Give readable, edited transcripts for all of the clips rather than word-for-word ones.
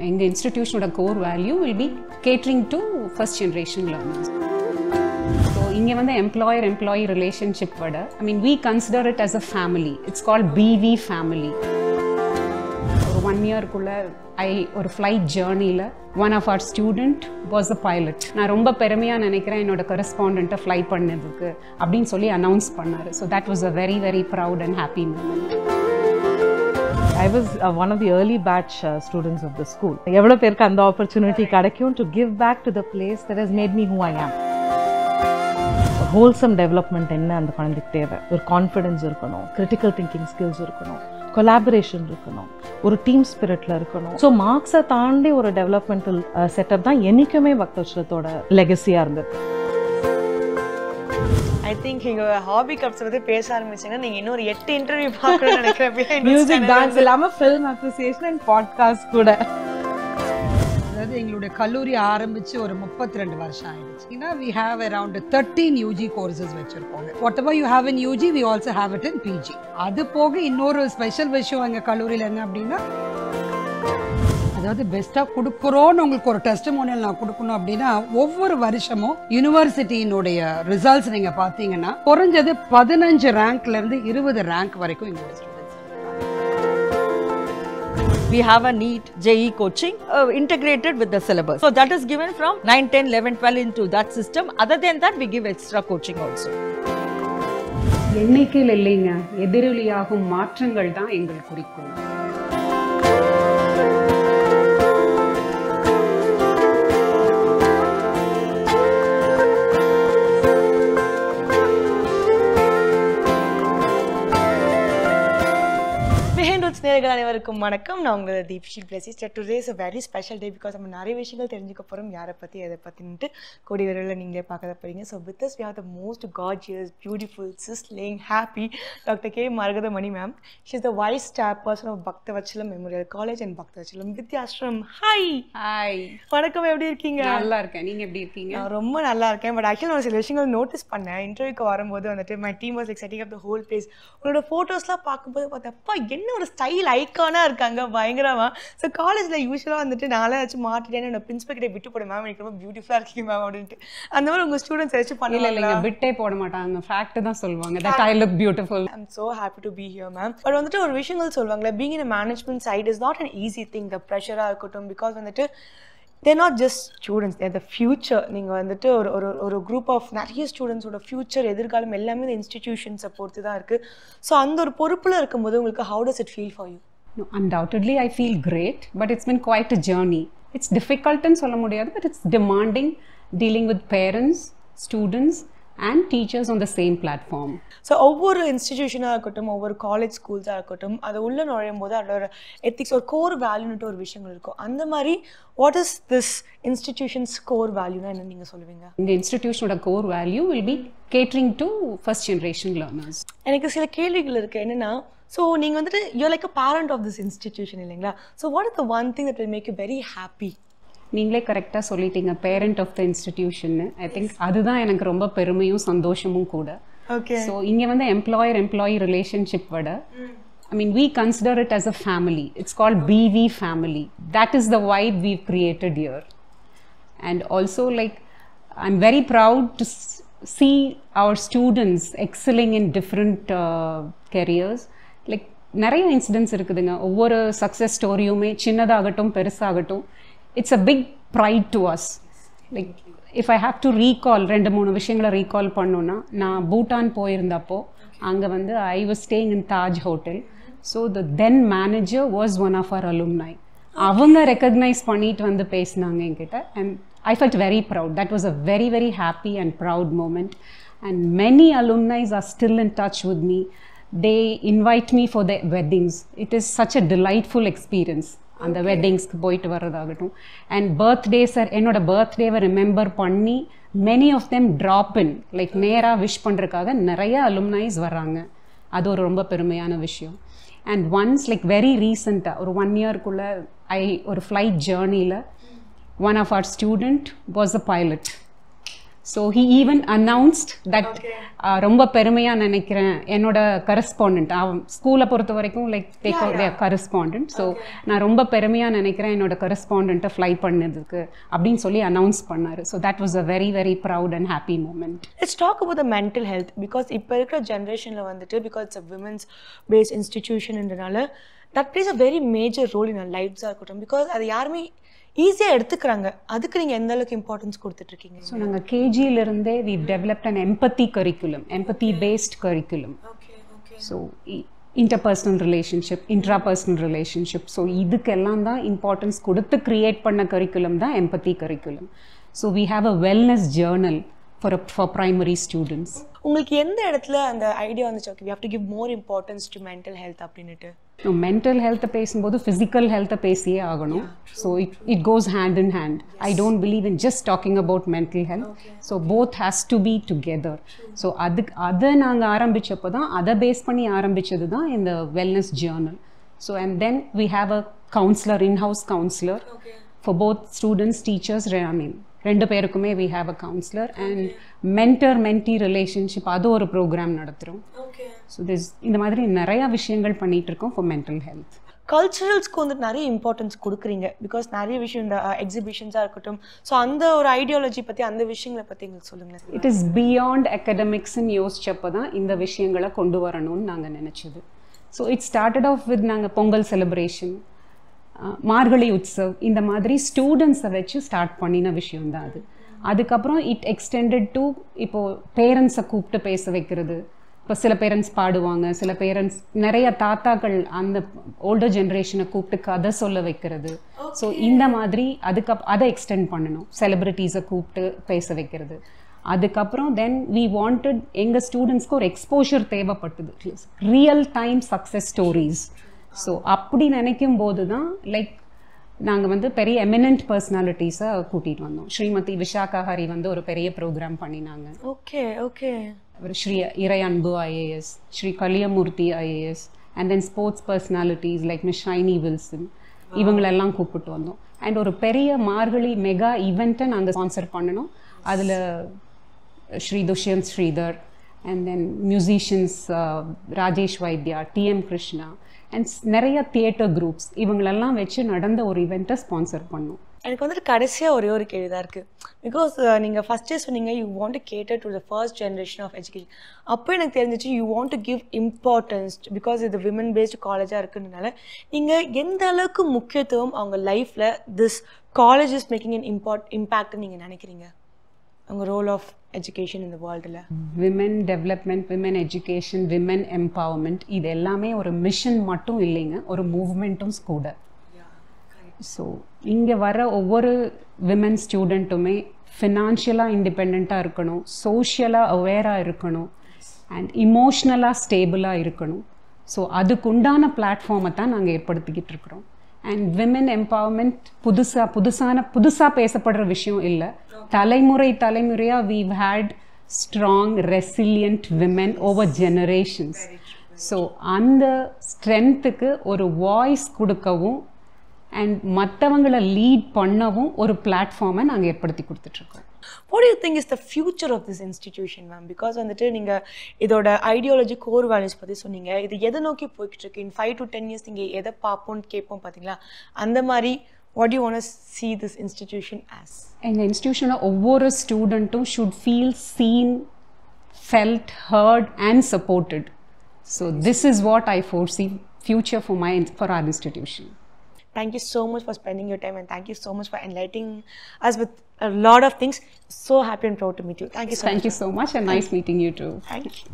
எங்கள் இன்ஸ்டிடியூஷனோட core value will be catering to first generation learners. So இங்கே வந்து எம்ப்ளாயர்-எம்ப்ளாயி ரிலேஷன்ஷிப் விட we consider it as a family. It's called BV family. ஒரு 1 yearக்குள்ள ஒரு flight ஜேர்னியில் one of our student was a pilot. நான் ரொம்ப பெருமையாக நினைக்கிறேன் என்னோட கரஸ்பாண்டண்ட்டை ஃப்ளை பண்ணதுக்கு அப்படின்னு சொல்லி அனௌன்ஸ் பண்ணார். So that was a very very proud and happy moment. I was one of the early batch students of the school. எவ்வளோ பேருக்கு அந்த ஆப்பர்ச்சுனிட்டி கிடைக்கும் to give back to the place that has made me who I am. Wholesome development என்ன அந்த குழந்தைக்கு தேவை? ஒரு confidence இருக்கணும், கிரிட்டிக்கல் திங்கிங் ஸ்கில்ஸ் இருக்கணும், கொலாபரேஷன் இருக்கணும், ஒரு டீம் ஸ்பிரிட்டில் இருக்கணும். ஸோ மார்க்ஸை தாண்டி ஒரு டெவலப்மெண்டல் செட்டப் தான் என்றைக்குமே பக்தவச்சலத்தோட லெகசியாக இருந்தது. ஐ திங்க் எங்கள் ஹாபி கப்ஸ் வந்து பேச ஆரம்பிச்சிங்கன்னா நீங்கள் இன்னொரு 8 இன்டர்வியூ பார்க்கணும்னு நினைக்கிறேன். மியூசிக், டான்ஸ் இல்லாமல் ஃபில்ம் அசோசியேஷன் அண்ட் பாட்காஸ்ட் கூட. அதாவது எங்களுடைய கல்லூரி ஆரம்பிச்சு ஒரு 32 வருஷம் ஆயிடுச்சு. we have around 13 UG courses வச்சிருக்கோம். whatever you have in UG we also have it in PG. அது போக இன்னொரு ஸ்பெஷல் விஷயம் எங்கள் கல்லூரியில் என்ன அப்படின்னா, அதாவது பெஸ்ட்டாக கொடுக்குறோன்னு உங்களுக்கு ஒரு டெஸ்டிமோனியல் நான் கொடுக்கணும் அப்படின்னா, ஒவ்வொரு வருஷமும் யூனிவர்சிட்டியினுடைய ரிசல்ட்ஸ் நீங்கள் பார்த்தீங்கன்னா குறைஞ்சது 15 ரேங்க்லேருந்து 20 ரேங்க் வரைக்கும் எங்களுடைய students. We have a NEET JEE coaching integrated with the syllabus. So that is given from 9, 10, 11, 12 into that system. Other than that, we give extra coaching also. எண்ணிக்கையில் இல்லைங்க, எதிரொலியாகும் மாற்றங்கள் தான் எங்கள் குறிக்கோள். நேயர்கள் அனைவருக்கும் வணக்கம். நான் உங்களோட Deepshi Plessis. Today is a very special day because நம்ம நிறைய விஷயங்கள் தெரிஞ்சுக்க போகிறோம். யாரை பற்றி எதை பற்றின்ட்டு கூடிய விரைவில் நீங்களே பார்க்க போகிறீங்க. So with us we have the most gorgeous, beautiful, sizzling, happy Dr. K. Margadamani ma'am. She is the vice chairperson of Bhaktavatsalam memorial college and Bhaktavatsalam Vidyashram. Hi. வணக்கம், எப்படி இருக்கீங்க? நல்லா இருக்கேன், நீங்கள் எப்படி இருக்கீங்க? நான் ரொம்ப நல்லா இருக்கேன். பட் ஆக்சுவலி நான் சில விஷயங்கள் நோட்டீஸ் பண்ணேன். இன்டர்வியூக்கு வரும்போது வந்துட்டு my team was like setting up the whole place. உங்களோட ஃபோட்டோஸ்லாம் பார்க்கும்போது பார்த்தப்பா என்ன ஒரு ஸ்டைல் ஐக்கானாக இருக்காங்க, பயங்கரமாக. ஸோ காலேஜில் யூஸ்வலாக வந்துட்டு நானே ஏதாச்சும் மாட்டிட்டேன்னு என்னோட பிரின்சிபல் கிட்ட விட்டு போட மேம், எனக்கு ரொம்ப பியூட்டிஃபுல்லாக இருக்கீங்க மேம் அப்படின்ட்டு. அந்த மாதிரி உங்கள் ஸ்டூடெண்ட்ஸ் ஏதாச்சும் பண்ணல? இல்லைங்க, விட்டே போட மாட்டாங்க, ஃபேக்ட் தான் சொல்லுவாங்க. That I look beautiful. I am so happy to be here ma'am. But வந்துட்டு ஒரு விஷயங்கள் சொல்லுவாங்களே, being in management side is not an easy thing. The ப்ரெஷராக இருக்கட்டும், பிகாஸ் வந்துட்டு they're not just students, they're the future. நீங்கள் வந்துட்டு ஒரு குரூப் ஆஃப் நிறைய ஸ்டூடெண்ட்ஸோட ஃபியூச்சர், எதிர்காலம் எல்லாமே இந்த இன்ஸ்டிடியூஷன்ஸை பொறுத்து தான் இருக்குது. ஸோ அந்த ஒரு பொறுப்பில் இருக்கும்போது உங்களுக்கு how does it feel for you? No, undoubtedly I feel great, but it's been quite a journey. It's difficult and சொல்ல முடியாது, but it's demanding dealing with parents, students and teachers on the same platform. So ஒவ்வொரு இன்ஸ்டிடியூஷனாக இருக்கட்டும், ஒவ்வொரு college ஸ்கூல்ஸாக இருக்கட்டும், அதை உள்ளே நுழையும் போது அதோட எத்திக்ஸ், ஒரு கோர் வேல்யூன்ட்டு ஒரு விஷயங்கள் இருக்கும். அந்த மாதிரி what is this institution's core வேல்யூனா என்ன நீங்கள் சொல்லுவீங்க? இந்த இன்ஸ்டிடியூஷனோட core value will be catering to first generation learners. எனக்கு சில கேள்விகள் இருக்குது. என்னென்னா, ஸோ நீங்கள் வந்துட்டு you like a parent of this institution இல்லைங்களா? So what is the one thing that will make you very happy? நீங்களே கரெக்டாக சொல்லிட்டீங்க, பேரண்ட் ஆஃப் த இன்ஸ்டிடியூஷன்னு. ஐ திங்க் அதுதான் எனக்கு ரொம்ப பெருமையும் சந்தோஷமும் கூட. ஓகே. ஸோ இங்கே வந்து எம்ப்ளாயர்-எம்ப்ளாயி ரிலேஷன்ஷிப் விட we consider it as a family. It's called BV family. That is the vibe we've created here. And also, like, I'm very proud to see our students excelling in different careers. Like, நிறைய incidents இருக்குதுங்க. ஒவ்வொரு success ஸ்டோரியுமே சின்னதாகட்டும் பெருசாகட்டும், it's a big pride to us. Like, if I have to recall 2-3 விஷயங்களை recall பண்ணோன்னா, நான் பூட்டான் போயிருந்தப்போ அங்கே வந்து I was staying in Taj Hotel. So the then manager was one of our alumni. அவங்க ரெக்கக்னைஸ் பண்ணிட்டு வந்து பேசினாங்க என்கிட்ட. And I felt very proud. That was a very very happy and proud moment. And many alumni are still in touch with me. They invite me for their weddings. It is such a delightful experience. அந்த வெட்டிங்ஸ்க்கு போயிட்டு வர்றதாகட்டும். And பர்த்டேஸை, என்னோட பர்த்டேவை remember பண்ணி many of them drop in, like நேராக wish பண்ணுறதுக்காக நிறைய அலும்னைஸ் வர்றாங்க. அது ஒரு ரொம்ப பெருமையான விஷயம். அண்ட் ஒன்ஸ் லைக் வெரி ரீசெண்டாக ஒரு 1 yearக்குள்ளே ஒரு ஃப்ளைட் ஜேர்னியில் one of our student was a pilot. So he even announced that ரொம்ப பெருமையாக நினைக்கிறேன் என்னோட கரஸ்பாண்டன்ட் அவன் ஸ்கூலை பொறுத்த வரைக்கும் லைக் டேக் கரஸ்பாண்டன்ட். ஸோ நான் ரொம்ப பெருமையாக நினைக்கிறேன் என்னோட கரஸ்பாண்டண்ட்டை ஃப்ளை பண்ணதுக்கு அப்படின்னு சொல்லி அனௌன்ஸ் பண்ணார். So that was a very very proud and happy moment. Let's talk about the mental health. Because இப்போ இருக்கிற ஜென்ரேஷனில் வந்துட்டு because it's a women's based இன்ஸ்டிடியூஷன்ன்றனால that plays a very major role in our லைஃப்ஸாக இருக்கட்டும். Because அது யாருமே ஈஸியாக எடுத்துக்கிறாங்க. அதுக்கு நீங்கள் எந்த அளவுக்கு இம்பார்ட்டன்ஸ் கொடுத்துட்ருக்கீங்க? ஸோ நாங்கள் கேஜியிலிருந்தே we developed an empathy curriculum, empathy based curriculum. So interpersonal relationship, intrapersonal relationship, so இதுக்கெல்லாம் தான் இம்பார்ட்டன்ஸ் கொடுத்து க்ரியேட் பண்ண கரிக்குலம் தான் empathy curriculum. So we have a wellness journal for primary students. உங்களுக்கு எந்த இடத்துல அந்த ஐடியா வந்துச்சு okay we have to give more importance to mental health அப்படின்ட்டு? மென்டல் ஹெல்த்தை பேசும்போது ஃபிசிக்கல் ஹெல்த்தை பேசியே ஆகணும். So it goes hand in hand. I don't believe in just talking about mental health. So both has to be together. So அதை நாங்கள் ஆரம்பித்தப்போ தான் அதை பேஸ் பண்ணி ஆரம்பித்தது தான் இந்த wellness journal. So and then we have a counsellor, in-house counsellor for both students, teachers. I mean ரெண்டு பேருக்குமே we have a counsellor. And mentor mentee relationship அது ஒரு ப்ரோக்ராம் நடத்துகிறோம். ஸோ இந்த மாதிரி நிறையா விஷயங்கள் பண்ணிகிட்டு இருக்கோம் ஃபார் மென்டல் ஹெல்த். கல்ச்சுரல்ஸ்க்கு வந்துட்டு நிறைய இம்பார்ட்டன்ஸ் கொடுக்குறீங்க. பிகாஸ் நிறைய விஷயம் இந்த எக்ஸிபிஷன்ஸாக இருக்கட்டும். ஸோ அந்த ஒரு ஐடியாலஜி பற்றி அந்த விஷயங்களை பற்றி எங்களுக்கு சொல்லுங்கள். இட் இஸ் பியாண்ட் அகடமிக்ஸ்ன்னு யோசிச்சப்போ தான் இந்த விஷயங்களை கொண்டு வரணும்னு நாங்கள் நினச்சது. So it started off with நாங்கள் பொங்கல் செலிப்ரேஷன், மார்கழி உற்சவ், இந்த மாதிரி ஸ்டூடெண்ட்ஸை வச்சு ஸ்டார்ட் பண்ணின விஷயம்தான் அது. அதுக்கப்புறம் இட் எக்ஸ்டெண்டட் டு இப்போது பேரண்ட்ஸை கூப்பிட்டு பேச வைக்கிறது. இப்போ சில பேரண்ட்ஸ் பாடுவாங்க, சில பேரண்ட்ஸ் நிறைய தாத்தாக்கள் அந்த ஓல்டர் ஜென்ரேஷனை கூப்பிட்டு கதை சொல்ல வைக்கிறது. ஸோ இந்த மாதிரி அதை எக்ஸ்டெண்ட் பண்ணணும், செலிப்ரிட்டிஸை கூப்பிட்டு பேச வைக்கிறது. அதுக்கப்புறம் தென் வி வாண்டட் எங்கள் ஸ்டூடெண்ட்ஸ்க்கு ஒரு எக்ஸ்போஷர் தேவைப்பட்டது, real time success stories. So அப்படி நினைக்கும் போது தான் லைக் நாங்கள் வந்து பெரிய எமினன்ட் பர்சனாலிட்டிஸை கூட்டிகிட்டு வந்தோம். ஸ்ரீமதி விஷாகா ஹரி வந்து ஒரு பெரிய ப்ரோக்ராம் பண்ணினாங்க. Okay okay. ஒரு Shri Irai Anbu IAS, Shri Kaliyamoorthy IAS, and then sports personalities like miss Shiny Wilson, இவங்களெல்லாம் கூப்பிட்டு வந்தோம். அண்ட் ஒரு பெரிய மார்கழி மெகா ஈவெண்ட்டை நாங்கள் ஸ்பான்சர் பண்ணணும். அதில் Shri Dushyanth Sridhar, and then musicians Rajesh Vaidya, TM Krishna, and நிறைய தியேட்டர் குரூப்ஸ், இவங்களெல்லாம் வச்சு நடந்த ஒரு ஈவெண்ட்டை ஸ்பான்சர் பண்ணோம். எனக்கு வந்துட்டு கடைசியாக ஒரே ஒரு கேள்வி தான் இருக்குது. பிகாஸ் நீங்கள் ஃபஸ்ட்டே சொன்னீங்க you want to cater to the first generation of education. அப்போ எனக்கு தெரிஞ்சிச்சு you want to give importance because இது விமன் பேஸ்டு காலேஜாக இருக்குன்றதுனால நீங்கள் எந்த அளவுக்கு முக்கியத்துவம் அவங்க லைஃப்பில் this college is making an இம்பேக்ட்னு நீங்கள் நினைக்கிறீங்க, உங்கள் ரோல் ஆஃப் எஜுகேஷன் இந்த வேர்ல்டில்? Women development, women education, women empowerment, இது எல்லாமே ஒரு மிஷன் மட்டும் இல்லைங்க, ஒரு மூவ்மெண்ட்டும் கூட. ஸோ இங்கே வர ஒவ்வொரு விமென் ஸ்டூடெண்ட்டுமே ஃபினான்ஷியலாக இண்டிபெண்ட்டாக இருக்கணும், சோஷியலாக அவேராக இருக்கணும், அண்ட் இமோஷ்னலாக ஸ்டேபிளாக இருக்கணும். ஸோ அதுக்குண்டான பிளாட்ஃபார்மை தான் நாங்கள் ஏற்படுத்திக்கிட்டு இருக்கிறோம். அண்ட் விமென் எம்பவர்மெண்ட் புதுசாக பேசப்படுற விஷயம் இல்லை. தலைமுறையாக we've had strong resilient women over generations. So அந்த ஸ்ட்ரென்த்துக்கு ஒரு வாய்ஸ் கொடுக்கவும் அண்ட் மற்றவங்களை லீட் பண்ணவும் ஒரு பிளாட்ஃபார்மை நாங்கள் ஏற்படுத்தி கொடுத்துட்ருக்கோம். What do you think is the future of this institution, ma'am? Because வந்துட்டு நீங்கள் இதோட ஐடியாலஜி கோர் வேல்யூஸ் பற்றி சொன்னீங்க. இது எதை நோக்கி போய்கிட்டு இருக்கு? இன் 5 to 10 years நீங்கள் எதை பார்ப்போம்னு கேட்போம் பார்த்தீங்களா? அந்த மாதிரி what do you want to see this institution as? எங்கள் இன்ஸ்டிடியூஷனில் ஒவ்வொரு ஸ்டூடெண்ட்டும் should feel seen, felt, heard and supported. So this is what I foresee future for our institution. Thank you so much for spending your time and thank you so much for enlightening us with a lot of things. So happy and proud to meet you. Thank you so much. Thank you so much and nice meeting you too. Thank you.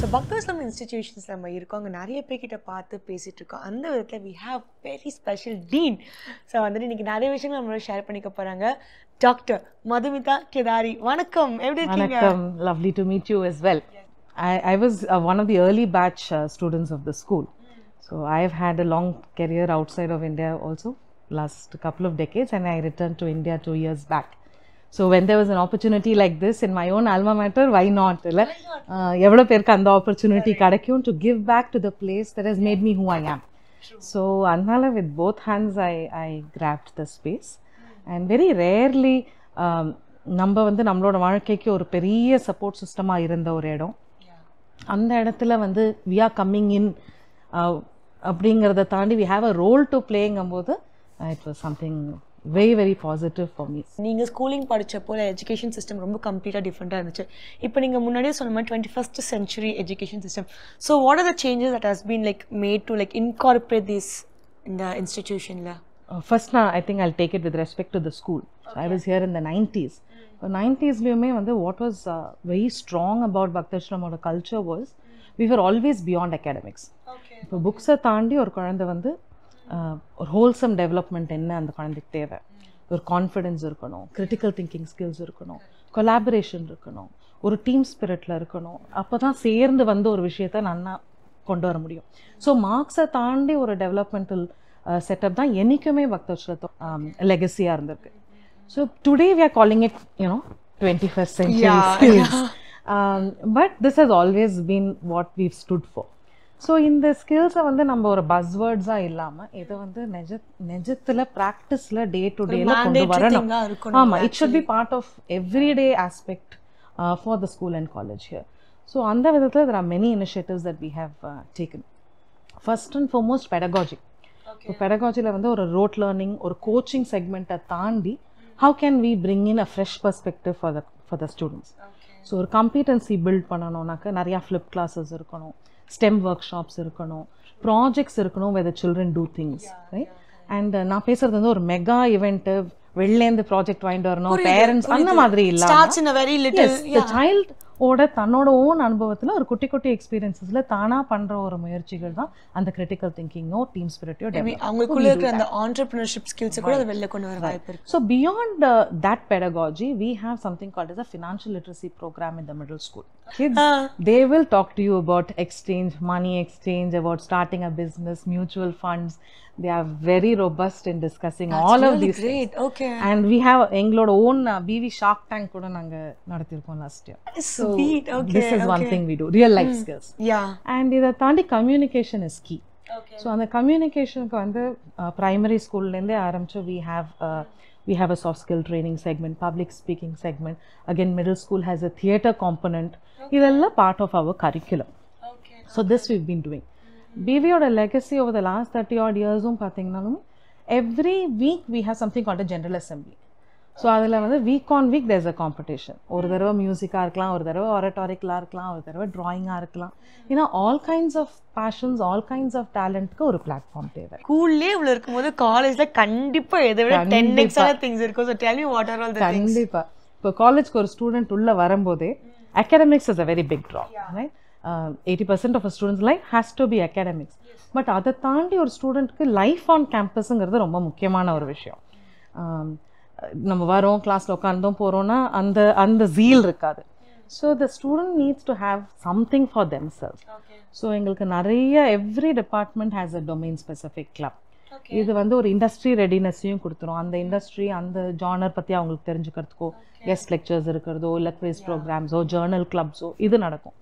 So Bhaktavatsalam institutions நம்ம இருக்கோம், அங்கே நிறைய பேர்கிட்ட பார்த்து பேசிகிட்டு இருக்கோம். அந்த விதத்தில் we have very special dean. So வந்துட்டு இன்றைக்கி நிறைய விஷயங்கள் நம்மளோட ஷேர் பண்ணிக்க போகிறாங்க. டாக்டர் மதுமிதா கேதாரி, வணக்கம், எப்படி இருக்கீங்க? வணக்கம், lovely to meet you as well. I was one of the early batch students of the school. So I've had a long career outside of India also, last couple of decades, and I returned to India 2 years back. So when there was an opportunity like this in my own alma mater, why not? Evlo perku and opportunity kadaikum to give back to the place that has made me who I am. So annala with both hands I grabbed the space, and very rarely நம்ம வந்து நம்மளோட வாழ்க்கைக்கு ஒரு பெரிய support சிஸ்டமாக இருந்த ஒரு இடம். அந்த இடத்துல வந்து we are coming in அப்படிங்கிறத தாண்டி we have a role to playங்கும்போது it was something very very positive for me. நீங்கள் ஸ்கூலிங் படித்தப்போ எஜுகேஷன் சிஸ்டம் ரொம்ப கம்ப்ளீட்டாக டிஃப்ரெண்ட்டாக இருந்துச்சு. இப்போ நீங்கள் முன்னாடியே சொன்ன மாதிரி 21st century education system. So what are the changes that has been like made to like incorporate this இந்த இன்ஸ்டிடியூஷனில்? First I think I'll take it with respect to the school. So I was here in the 90s. The 90s வந்து what was very strong about பக்தர்ஷனமோட culture was we were always beyond academics. இப்போ புக்ஸை தாண்டி ஒரு குழந்தை வந்து ஒரு wholesome development என்ன அந்த குழந்தைக்கு தேவை, ஒரு கான்ஃபிடென்ஸ் இருக்கணும், கிரிட்டிக்கல் திங்கிங் ஸ்கில்ஸ் இருக்கணும், கொலாபரேஷன் இருக்கணும், ஒரு டீம் ஸ்பிரிட்டில் இருக்கணும். அப்போ தான் சேர்ந்து வந்து ஒரு விஷயத்தை நல்லா கொண்டு வர முடியும். ஸோ மார்க்ஸை தாண்டி ஒரு டெவலப்மெண்டல் செட்டப் தான் என்றைக்குமே பக்தர்ஷனத்தோ லெகசியாக இருந்திருக்கு. So today we are calling it 21st century skills. But this has always been what we've stood for. So இந்த ஸ்கில்ஸை வந்து நம்ம ஒரு பஸ்வேர்ட்ஸாக இல்லாமல் இதை வந்து நிஜத்தில் ப்ராக்டிஸில் டே டு டேல கொண்டு வரணும். ஆமாம், it should be part of everyday aspect for the school and college here. So அந்த விதத்தில் there are many initiatives that we have taken. First and foremost pedagogy. இப்போ பெடகாஜியில் வந்து ஒரு ரோட் லேர்னிங், ஒரு கோச்சிங் செக்மெண்ட்டை தாண்டி how can we bring in a fresh perspective for the students. So ஒரு competency build பண்ணணும்னாக்க நிறையா flip classes இருக்கணும், stem work shops இருக்கணும், projects இருக்கணும் where the children do things, right? And நான் பேசுறது வந்து ஒரு மெகா இவெண்ட்டு வெளிலேருந்து ப்ராஜெக்ட் வாங்கிட்டு வரணும், பேரண்ட்ஸ் அந்த மாதிரி இல்லாமல் சைல்ட் ஓட தன்னோட ஓன் அனுபவத்தில் ஒரு குட்டி குட்டி எக்ஸ்பீரியன்ஸஸில் தானாக பண்ணுற ஒரு முயற்சிகள் தான் அந்த கிரிட்டிக்கல் திங்கிங்கோ டீம் ஸ்பிரிட்டோ அவங்களுக்குள்ள இருக்கிற அந்த ஆண்டர்பிரினர்ஷிப் ஸ்கில்ஸ் கூட வெளில கொண்டு வர வாய்ப்பு இருக்கு. So beyond that pedagogy we have something called as a financial literacy program in the middle school. Kids, they will talk to you about exchange, money exchange, about starting a business, mutual funds. They are very robust in discussing all of these things. Okay. And we have எங்களோட own BV Shark Tank கூட நாங்க நடத்திருக்கோம் last year. Sweet. Okay. This is one thing we do, real life skills. Yeah. And இதை தாண்டி communication is key. Okay. So அந்த communicationக்கு வந்து primary schoolலேருந்தே ஆரம்பிச்சு we have a soft skill training segment, public speaking segment. Again, middle school has a theatre component. இதெல்லாம் part of our curriculum. Okay. So this we've been doing. BVயோட legacy over the last 30 odd yearsum பார்த்தீங்கன்னாலும் every week we have something called a general assembly. So அதில் வந்து week on week there's a competition. ஒரு தடவை மியூசிக்காக இருக்கலாம், ஒரு தடவை ஆரட்டாரிக்கலாக இருக்கலாம், ஒரு தடவை ட்ராயிங்காக இருக்கலாம். ஏன்னா all kinds of passions, all kinds of டேலண்ட்க்கு ஒரு பிளாட்ஃபார்ம் தேவை. ஸ்கூல்லே இவ்வளோ இருக்கும்போது காலேஜில் கண்டிப்பாக எதை விட 10x திங்ஸ் இருக்கும். So tell me what are all the things. கண்டிப்பாக இப்போ காலேஜ்க்கு ஒரு ஸ்டூடெண்ட் உள்ளே வரும்போதே academics is a very big draw, right? 80% of a student's life has to be academics. But அதை தாண்டி ஒரு ஸ்டூடெண்ட்க்கு லைஃப் ஆன் கேம்பஸுங்கிறது ரொம்ப முக்கியமான ஒரு விஷயம். நம்ம வரோம், கிளாஸில் உட்காந்தோம் போகிறோன்னா அந்த ஜீல் இருக்காது. So the student needs to have something for themselves. So எங்களுக்கு நிறைய every department has a domain specific club. இது வந்து ஒரு இண்டஸ்ட்ரி ரெடினஸையும் கொடுத்துரும். அந்த இண்டஸ்ட்ரி அந்த ஜானர் பற்றி அவங்களுக்கு தெரிஞ்சுக்கிறதுக்கோ, கெஸ்ட் லெக்சர்ஸ் இருக்கிறதோ, இல்லை குவிஸ் ப்ரோக்ராம்ஸோ, ஜேர்னல் கிளப்ஸோ இது நடக்கும்.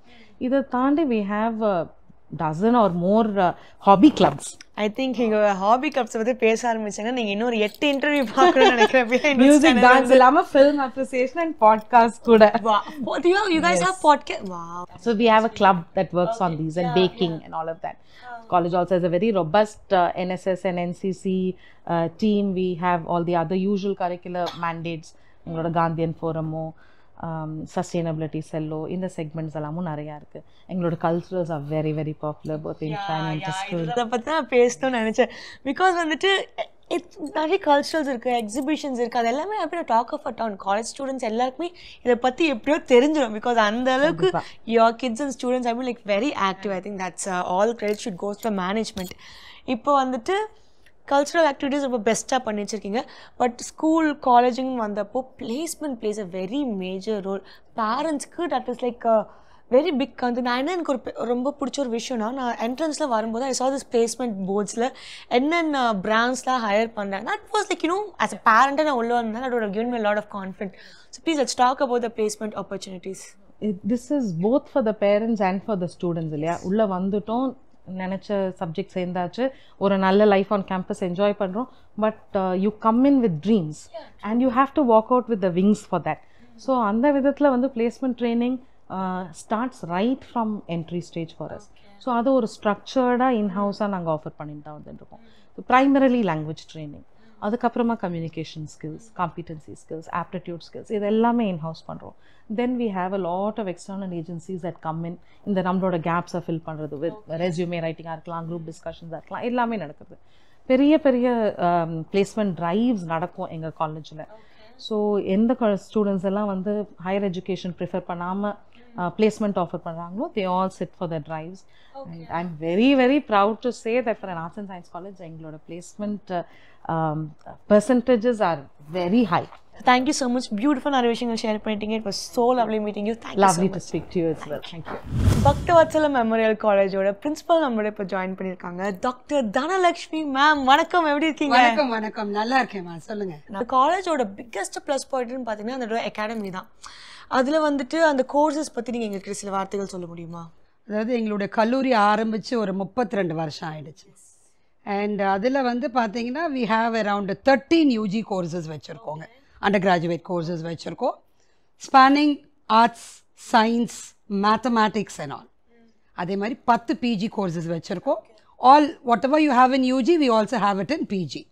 இதை தாண்டி we have a dozen or more hobby clubs. I think நீங்க ஹாபி கிளப்ஸ் பத்தி பேச ஆரம்பிச்சீங்கன்னா நீங்க இன்னொரு 8 இன்டர்வியூ பார்க்கணும்னு நினைக்கிறேன். மியூசிக், டான்ஸ் இல்லாம film appreciation and podcast கூட. Wow. You guys have podcast? Wow. So we have a club that works on these and baking and all of that. College also has a very robust NSS and NCC team. We have all the other usual curricular mandates. எங்களோட Gandhian ஃபோரமோ, sustainability Cello, இந்த segments எல்லாமும் நிறையா இருக்குது. எங்களோட culturals are very very popular both in China and school. அதை பற்றி நான் பேசணும்னு நினச்சேன். பிகாஸ் வந்துட்டு நிறைய கல்ச்சுரல்ஸ் இருக்குது, எக்ஸிபிஷன்ஸ் இருக்குது. அது எல்லாமே அப்படி talk of a town. College students எல்லாருக்குமே இதை பற்றி எப்படியோ தெரிஞ்சிடும். பிகாஸ் அந்த அளவுக்கு your kids and students I mean like very active. I think that's all credit should goes to management. இப்போ வந்துட்டு கல்ச்சுரல் ஆக்டிவிட்டீஸ் ரொம்ப பெஸ்ட்டாக பண்ணி வச்சுருக்கீங்க. பட் ஸ்கூல் காலேஜுன்னு வந்தப்போ placement plays a very major role. பேரண்ட்ஸ்க்கு that is like a very big வந்து நான் என்ன எனக்கு ரொம்ப பிடிச்ச ஒரு விஷயம்னா, நான் என்ட்ரன்ஸில் வரும்போது ஐ சா திஸ் பிளேஸ்மெண்ட் போர்ட்ஸில் என்னென்ன பிராண்ட்ஸ்லாம் ஹையர் பண்ணுறேன். That was like as a பேரண்ட்டாக நான் உள்ள வந்தேன். That would have given me a lot of confidence. So please let's talk about the placement opportunities. This is both for the parents and for the students இல்லையா. உள்ளே வந்துட்டோம், நினச்ச subject சேர்ந்தாச்சு, ஒரு நல்ல லைஃப் ஆன் கேம்பஸ் என்ஜாய் பண்ணுறோம். But you come in with dreams and you have to walk out with the wings for that. So அந்த விதத்தில் வந்து placement training starts right from entry stage for us. So அது ஒரு ஸ்ட்ரக்சர்டாக இன்ஹவுஸாக நாங்கள் offer பண்ணிட்டு தான் வந்துட்டுருக்கோம். ஸோ ப்ரைமரலி லாங்குவேஜ் ட்ரைனிங், அதுக்கப்புறமா communication skills, competency skills, aptitude skills, இது எல்லாமே இன்ஹவுஸ் பண்ணுறோம். Then we have a lot of external agencies that come in இந்த நம்மளோட கேப்ஸை ஃபில் பண்ணுறது, வித் ரெஸ்யூமே ரைட்டிங்காக இருக்கலாம், குரூப் டிஸ்கஷன்ஸாக இருக்கலாம், எல்லாமே நடக்குது. பெரிய பெரிய பிளேஸ்மெண்ட் ட்ரைவ்ஸ் நடக்கும் எங்கள் காலேஜில். ஸோ எந்த ஸ்டூடெண்ட்ஸ் எல்லாம் வந்து ஹையர் எஜுகேஷன் ப்ரிஃபர் பண்ணாமல் placement offer பண்றாங்களோ they all sit for the drives. And I'm very very proud to say that for an arts and science college எங்களோட placement percentages are very high. Thank you so much. Beautiful நிறைய விஷயங்கள் share பண்ணிட்டீங்க. It was so lovely meeting you. Thank you Lovely so much. to speak to you as well. Thank you. Bhaktavatsala memorial காலேஜோட principal நம்மளோட இப்போ join பண்ணியிருக்காங்க doctor Dhanalakshmi ma'am. வணக்கம், எப்படி இருக்கீங்க? வணக்கம் வணக்கம், நல்லா இருக்கேன் மேம், சொல்லுங்க. நான் காலேஜோட பிக்கஸ்ட் ப்ளஸ் பாயிண்ட்னு பார்த்தீங்கன்னா அதோட அகாடமி தான். அதில் வந்துட்டு அந்த கோர்சஸ் பற்றி நீங்கள் எங்களுக்கு சில வார்த்தைகள் சொல்ல முடியுமா? அதாவது எங்களுடைய கல்லூரி ஆரம்பித்து ஒரு 32 வருஷம் ஆயிடுச்சு. அண்ட் அதில் வந்து பார்த்தீங்கன்னா we have around 13 UG courses வச்சுருக்கோங்க, அண்டர் கிராஜுவேட் கோர்சஸ் வச்சுருக்கோம், spanning arts, science, mathematics and all. அதே மாதிரி 10 பிஜி கோர்சஸ் வச்சுருக்கோம். All whatever you have in UG we also have it in PG.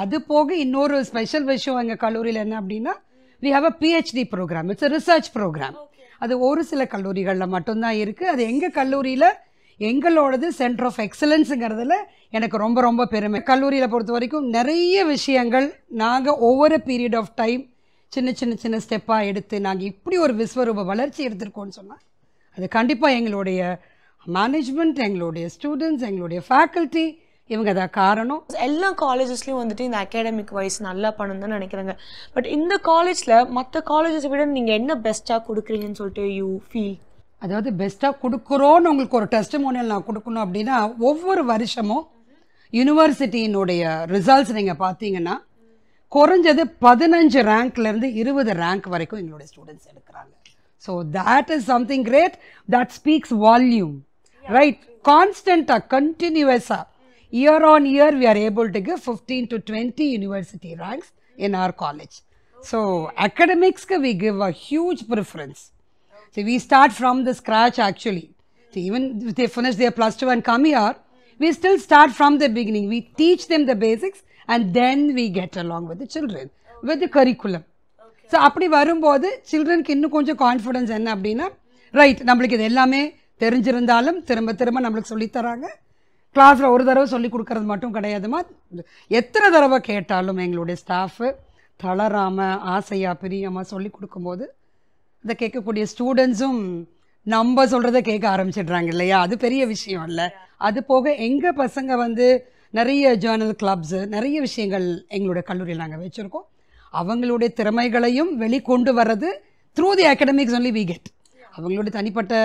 அது போக இன்னொரு ஸ்பெஷல் விஷயம் எங்கள் கல்லூரியில் என்ன அப்படின்னா we have a PhD program. It's a research program. அது ஒரு சில கல்லூரிகளில் மட்டும்தான் இருக்குது. அது எங்கள் கல்லூரியில் எங்களோடது சென்டர் ஆஃப் எக்ஸலன்ஸுங்கிறதுல எனக்கு ரொம்ப ரொம்ப பெருமை. கல்லூரியில் பொறுத்த வரைக்கும் நிறைய விஷயங்கள் நாங்கள் ஒவ்வொரு பீரியட் ஆஃப் டைம் சின்ன சின்ன சின்ன ஸ்டெப்பாக எடுத்து நாங்கள் இப்படி ஒரு விஸ்வரூப வளர்ச்சி எடுத்திருக்கோம்னு சொன்னால் அது கண்டிப்பாக எங்களுடைய மேனேஜ்மெண்ட், எங்களுடைய ஸ்டூடெண்ட்ஸ், எங்களுடைய ஃபேக்கல்ட்டி, இவங்க தான் காரணம். எல்லா காலேஜஸ்லையும் வந்துட்டு இந்த அகாடமிக் வைஸ் நல்லா பண்ணணும் தான் நினைக்கிறாங்க. பட் இந்த காலேஜில் மற்ற காலேஜஸை விட நீங்கள் என்ன பெஸ்ட்டாக கொடுக்குறீங்கன்னு சொல்லிட்டு யூ ஃபீல்? அதாவது பெஸ்ட்டாக கொடுக்குறோன்னு உங்களுக்கு ஒரு டெஸ்டிமோனியல் நான் கொடுக்கணும் அப்படின்னா, ஒவ்வொரு வருஷமும் யூனிவர்சிட்டியினுடைய ரிசல்ட்ஸ் நீங்கள் பார்த்தீங்கன்னா குறைஞ்சது 15 ரேங்க்லேருந்து 20 ரேங்க் வரைக்கும் எங்களுடைய ஸ்டூடெண்ட்ஸ் எடுக்கிறாங்க. So that is something great, that speaks volume, right? கான்ஸ்டண்ட்டாக கண்டினியூஸாக year on year we are able to give 15 to 20 university ranks in our college. So academics we give a huge preference. So we start from the scratch actually. So even if they finish their plus 2 and come here, we still start from the beginning. We teach them the basics and then we get along with the children with the curriculum. So அப்படி வரும்போது சில்ட்ரனுக்கு இன்னும் கொஞ்சம் confidence என்ன அப்படின்னா, right, நம்மளுக்கு இது எல்லாமே தெரிஞ்சிருந்தாலும் திரும்ப திரும்ப நம்மளுக்கு சொல்லித்தராங்க. கிளாஸில் ஒரு தடவை சொல்லி கொடுக்கறது மட்டும் கிடையாதுமா, எத்தனை தடவை கேட்டாலும் எங்களுடைய ஸ்டாஃபு தளராமல் ஆசையாக பிரியமாக சொல்லி கொடுக்கும்போது இதை கேட்கக்கூடிய ஸ்டூடெண்ட்ஸும் நம்ம சொல்கிறத கேட்க ஆரம்பிச்சிடுறாங்க இல்லையா? அது பெரிய விஷயம் இல்லை. அது போக எங்கள் பசங்க வந்து நிறைய ஜேர்னல் கிளப்ஸு, நிறைய விஷயங்கள் எங்களுடைய கல்லூரியில் நாங்கள் வச்சுருக்கோம். அவங்களுடைய திறமைகளையும் வெளிக்கொண்டு வர்றது through the academics only we get. அவங்களுடைய தனிப்பட்ட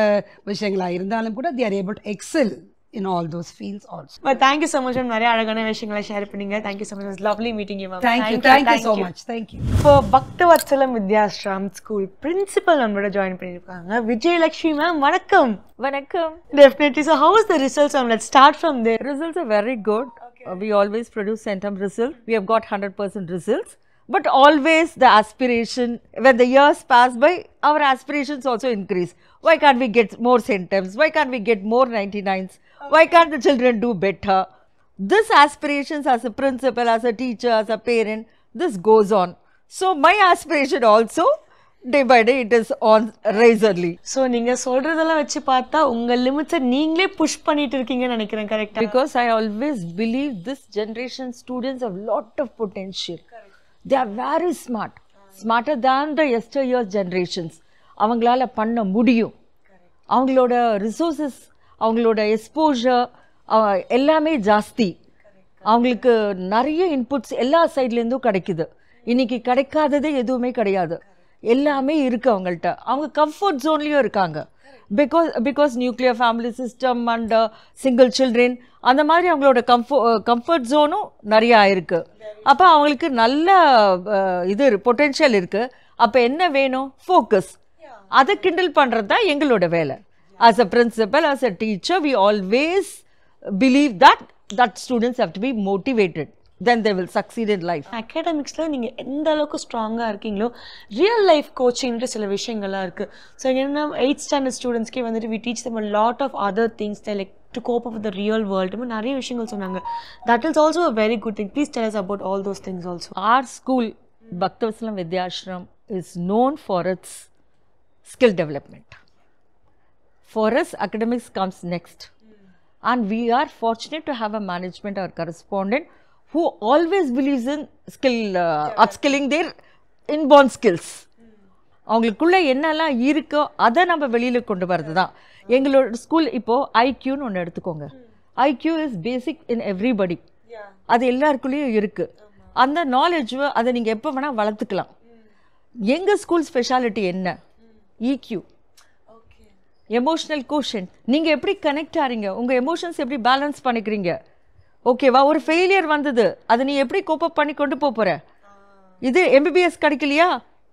விஷயங்களாக இருந்தாலும் கூட they are able to excel in all those fields also. But thank you so much ma'am, நிறைய அழகான விஷயங்களை ஷேர் பண்ணீங்க. Thank you so much. It was lovely meeting you ma'am. Thank you so much. Thank you. இப்போ Bhaktavatsalam Vidyashram school principal நம்மளோட join பண்ணியிருக்காங்க Vijayalakshmi ma'am. வணக்கம். Vanakkam. Definitely. So how is the results ma'am? Let's start from there. Results are very good. We always produce centum results. We have got 100% results. But always the aspiration, when the years pass by, our aspirations also increase. Why can't we get more centums? Why can't we get more 99s? Why can't the children do better? This aspirations as a principal, as a teacher, as a parent, this goes on. So my aspiration also, day by day, it is on razorly. So நீங்க சொல்றதெல்லாம் வச்சு பார்த்தா உங்க லிமிட்ஸை நீங்களே push பண்ணிட்டு இருக்கீங்கன்னு நினைக்கிறேன். கரெக்டா? Because I always believe this generation students have lot of potential. They are very smart, smarter than the yesteryear's generations. அவங்களால பண்ண முடியும். அவங்களோட ரிசோர்ஸஸ், அவங்களோட எக்ஸ்போஷர் எல்லாமே ஜாஸ்தி. அவங்களுக்கு நிறைய இன்புட்ஸ் எல்லா சைட்லேருந்தும் கிடைக்குது. இன்றைக்கி கிடைக்காததே எதுவுமே கிடையாது, எல்லாமே இருக்குது அவங்கள்ட்ட. அவங்க கம்ஃபர்ட் ஜோன்லேயும் இருக்காங்க. Because nuclear family system and single children, அந்த மாதிரி அவங்களோட கம்ஃபர்ட் ஜோனும் நிறையா இருக்குது. அப்போ அவங்களுக்கு நல்ல இது பொட்டென்ஷியல் இருக்குது. அப்போ என்ன வேணும்? ஃபோக்கஸ். அதை கிண்டல் பண்ணுறது தான் எங்களோட வேலை. As a principal, as a teacher, we always believe that students have to be motivated. then they will succeed in life. அகாடமிக்ஸில் நீங்கள் எந்த அளவுக்கு ஸ்ட்ராங்காக இருக்கீங்களோ ரியல் லைஃப் கோச்சிங்ட்டு சில விஷயங்கள்லாம் இருக்குது. ஸோ என்னென்னா 8th ஸ்டாண்டர்ட் ஸ்டூடெண்ட்ஸ்க்கே வந்துட்டு we teach them a lot of other things like to cope up with the real world. நிறைய விஷயங்கள் சொன்னாங்க. That is also a very good thing. Please tell us about all those things also. Our school, Bhaktavasalam Vidyashram, is known for its skill development. For us, academics comes next. And we are fortunate to have a management or correspondent who always believes in skill, upskilling their inborn skills. அவங்களுக்குள்ள என்னெல்லாம் இருக்கோ அதை நம்ம வெளியில் கொண்டு வரது தான் எங்களோட ஸ்கூல். இப்போது ஐக்யூன்னு ஒன்று எடுத்துக்கோங்க. IQ is basic in everybody. அது எல்லாருக்குள்ளேயும் இருக்குது. அந்த நாலேஜ் அதை நீங்கள் எப்போ வேணால் வளர்த்துக்கலாம். எங்கள் ஸ்கூல் ஸ்பெஷாலிட்டி என்ன? EQ, emotional quotient. நீங்கள் எப்படி கனெக்ட் ஆகிறீங்க, உங்கள் எமோஷன்ஸ் எப்படி பேலன்ஸ் பண்ணிக்கிறீங்க, ஓகேவா? ஒரு ஃபெயிலியர் வந்தது, அதை நீ எப்படி கோப்பப் பண்ணி கொண்டு போகிற? இது MBBS கிடைக்கலையா,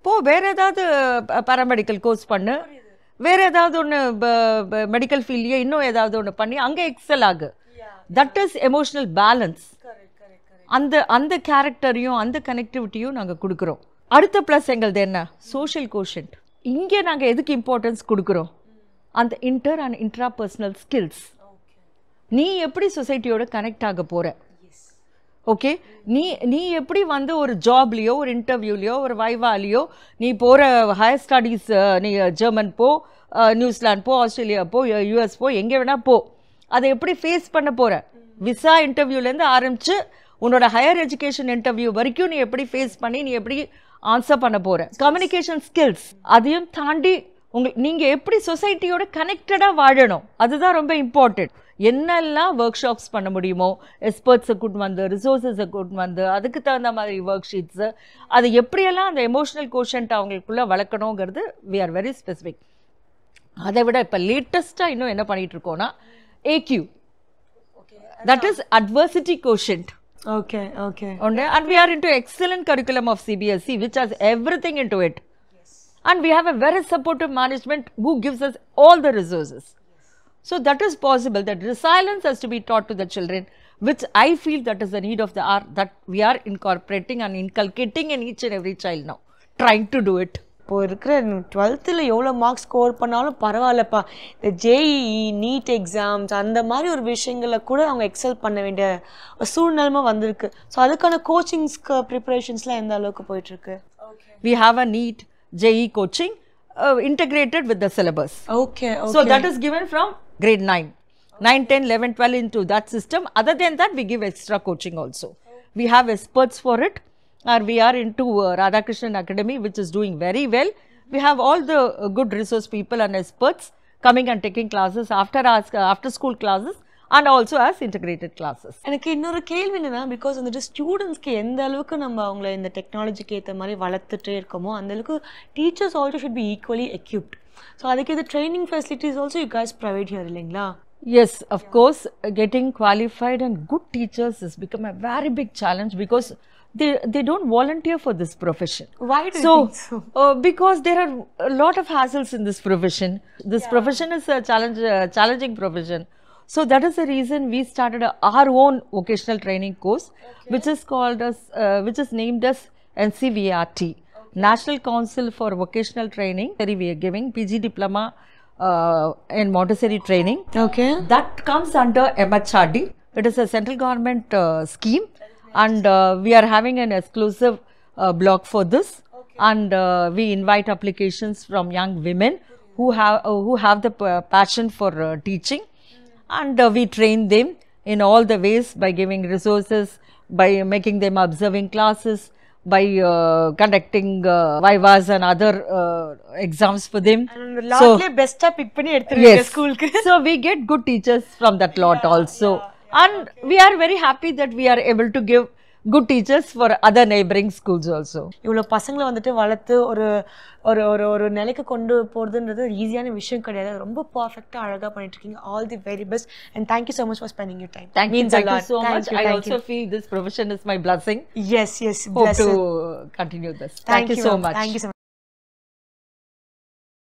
போ வேறு ஏதாவது பேராமெடிக்கல் கோர்ஸ் பண்ணு, வேறு ஏதாவது ஒன்று மெடிக்கல் ஃபீல்ட்லேயே இன்னும் ஏதாவது ஒன்று பண்ணி அங்கே எக்ஸல் ஆகு. That is emotional balance. அந்த கேரக்டரையும் அந்த கனெக்டிவிட்டியும் நாங்கள் கொடுக்குறோம். அடுத்த ப்ளஸ் எங்களது என்ன? Social quotient. இங்கே நாங்கள் எதுக்கு இம்பார்ட்டன்ஸ் கொடுக்குறோம்? அந்த இன்டர் அண்ட் இன்ட்ராபர்சனல் ஸ்கில்ஸ். நீ எப்படி சொசைட்டியோட கனெக்ட் ஆக போகிற, ஓகே? நீ எப்படி வந்து ஒரு ஜாப்லேயோ ஒரு இன்டர்வியூலையோ ஒரு வைவாலேயோ நீ போகிற ஹையர் ஸ்டடீஸ், நீ ஜெர்மன் போ, நியூசிலாந்து போ, ஆஸ்திரேலியா போ, US போ, எங்கே வேணால் போ, அதை எப்படி ஃபேஸ் பண்ண போகிற? விசா இன்டர்வியூலேருந்து ஆரம்பித்து உன்னோட ஹையர் எஜுகேஷன் இன்டர்வியூ வரைக்கும் நீ எப்படி ஃபேஸ் பண்ணி நீ எப்படி ஆன்சர் பண்ண போகிற? Communication skills. அதையும் தாண்டி நீங்கள் எப்படி சொசைட்டியோட கனெக்டடாக வாழணும், அதுதான் ரொம்ப இம்பார்ட்டண்ட். என்னெல்லாம் ஒர்க் ஷாப்ஸ் பண்ண முடியுமோ, எக்ஸ்பர்ட்ஸை கூட்டு வந்து, ரிசோர்ஸஸை கூட்டு வந்து, அதுக்கு தகுந்த மாதிரி ஒர்க் ஷீட்ஸு, அது எப்படியெல்லாம் அந்த எமோஷ்னல் கோஷன்ட் அவங்களுக்குள்ளே வளர்க்கணுங்கிறது வி ஆர் வெரி ஸ்பெசிஃபிக். அதை விட இப்போ லேட்டஸ்ட்டாக இன்னும் என்ன பண்ணிகிட்டு இருக்கோன்னா AQ, that is adversity quotient. Okay. And we are into excellent curriculum of CBSE which has everything into it. And we have a very supportive management who gives us all the resources. So that is possible. That resilience has to be taught to the children, which I feel that is the need of the hour, that we are incorporating and inculcating in each and every child now, trying to do it. இப்போ இருக்கிற 12th எவ்வளோ marks score பண்ணாலும் பரவாயில்லப்பா, இந்த JEE NEET exams அந்த மாதிரி ஒரு விஷயங்களில் கூட அவங்க எக்ஸல் பண்ண வேண்டிய ஒரு சூழ்நிலைமை வந்திருக்கு. ஸோ அதுக்கான கோச்சிங்ஸ்க்கு ப்ரிப்பரேஷன்ஸ்லாம் எந்த அளவுக்கு போயிட்டுருக்கு? We have a NEET JEE coaching integrated with the syllabus. Okay. So that is given from grade 9, 10, 11, 12 into that system. Other than that, we give extra coaching also. We have experts for it. And we are into Radhakrishnan Academy, which is doing very well. We have all the good resource people and experts coming and taking classes after school classes and also as integrated classes. எனக்கு இன்னொரு கேள்வி என்னன்னா, because வந்துட்டு ஸ்டூடெண்ட்ஸ்க்கு எந்த அளவுக்கு நம்ம அவங்கள இந்த டெக்னாலஜிக்கு ஏற்ற மாதிரி வளர்த்துட்டே இருக்கோமோ அந்த அளவுக்கு teachers also should be equally equipped. So அதுக்கு இது training facilities also you guys provide here இல்லைங்களா? Yes, of course, getting qualified and good teachers has become a very big challenge because they don't volunteer for this profession. Why do you think so? Because there are a lot of hassles in this profession. This profession is a challenging profession. So that is the reason we started our own vocational training course, which is called as, which is named as NCVRT, National Council for Vocational Training. We are giving PG diploma in Montessori training. Okay. That comes under MHRD. It is a central government scheme. And we are having an exclusive block for this. And we invite applications from young women who have the passion for teaching. And we train them in all the ways by giving resources, by making them observing classes, by conducting vivas and other exams for them. And lotly best pick panni eduthurukenga school ku. So we get good teachers from that lot also. And we are very happy that we are able to give good teachers for other neighboring schools also. இவ்வளோ பசங்களை வந்துட்டு வளர்த்து ஒரு ஒரு ஒரு ஒரு நிலைக்கு கொண்டு போகிறதுன்றது ஈஸியான விஷயம் கிடையாது. ரொம்ப பர்ஃபெக்டாக அழகாக பண்ணிட்டு இருக்கீங்க. All the very best and thank you so much for spending your time. Thank you so much. I also feel this profession is my blessing. Yes. Hope to continue this. Thank you so much. Thank you so much.